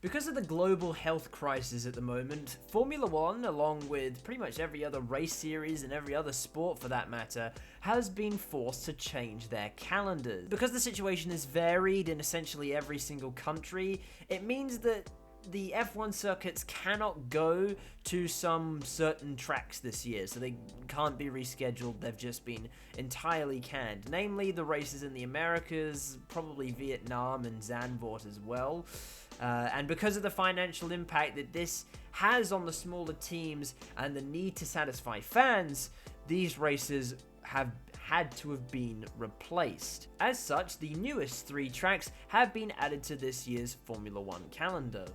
Because of the global health crisis at the moment, Formula One, along with pretty much every other race series and every other sport for that matter, has been forced to change their calendars. Because the situation is varied in essentially every single country, it means that the F1 circuits cannot go to some certain tracks this year, so they can't be rescheduled. They've just been entirely canned, namely the races in the Americas, probably Vietnam and Zandvoort as well. And because of the financial impact that this has on the smaller teams and the need to satisfy fans, these races have had to have been replaced. As such, the newest 3 tracks have been added to this year's Formula One calendar.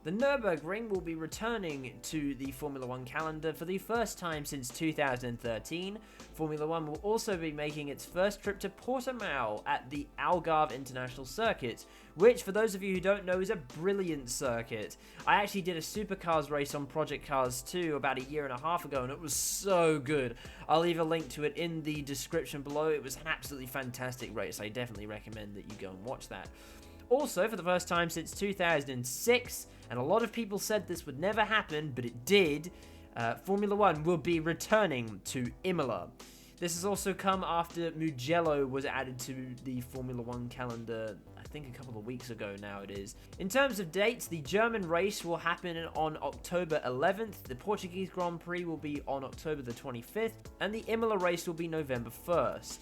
The Nurburgring will be returning to the Formula One calendar for the first time since 2013. Formula One will also be making its first trip to Portimao at the Algarve International Circuit, which, for those of you who don't know, is a brilliant circuit. I actually did a Supercars race on Project Cars 2 about a year and a half ago, and it was so good. I'll leave a link to it in the description below. It was an absolutely fantastic race. I definitely recommend that you go and watch that. Also, for the first time since 2006, and a lot of people said this would never happen, but it did, Formula One will be returning to Imola. This has also come after Mugello was added to the Formula One calendar, I think a couple of weeks ago now it is. In terms of dates, the German race will happen on October 11th, the Portuguese Grand Prix will be on October the 25th, and the Imola race will be November 1st.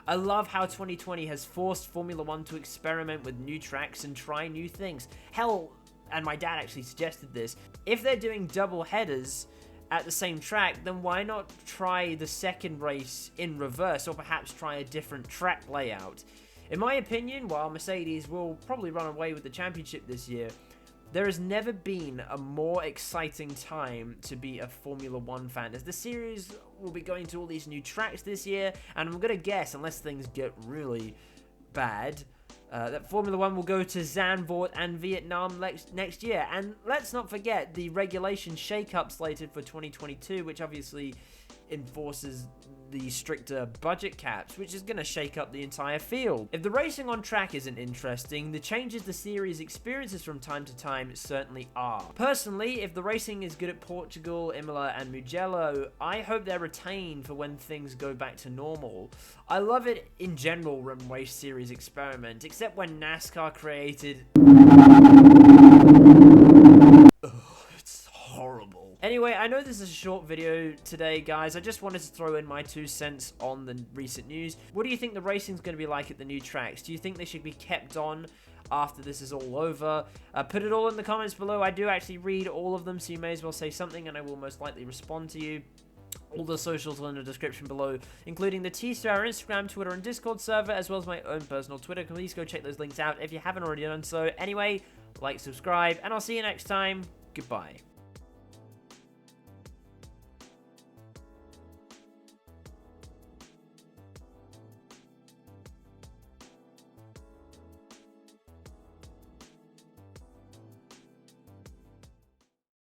I love how 2020 has forced Formula One to experiment with new tracks and try new things. Hell, and my dad actually suggested this, if they're doing double headers at the same track, then why not try the second race in reverse, or perhaps try a different track layout? In my opinion, while Mercedes will probably run away with the championship this year, there has never been a more exciting time to be a Formula One fan, as the series will be going to all these new tracks this year, and I'm going to guess, unless things get really bad, that Formula One will go to Zandvoort and Vietnam next year. And let's not forget the regulation shake-up slated for 2022, which obviously enforces the stricter budget caps, which is going to shake up the entire field. If the racing on track isn't interesting, the changes the series experiences from time to time certainly are. Personally, if the racing is good at Portugal, Imola and Mugello, I hope they're retained for when things go back to normal. I love it in general when race series experiment, except when NASCAR created... It's horrible. Anyway, I know this is a short video today, guys. I just wanted to throw in my 2 cents on the recent news. What do you think the racing's going to be like at the new tracks? Do you think they should be kept on after this is all over? Put it all in the comments below. I do actually read all of them, so you may as well say something, and I will most likely respond to you. All the socials are in the description below, including the T-Star Instagram, Twitter, and Discord server, as well as my own personal Twitter. Please go check those links out if you haven't already done so. Anyway, like, subscribe, and I'll see you next time. Goodbye.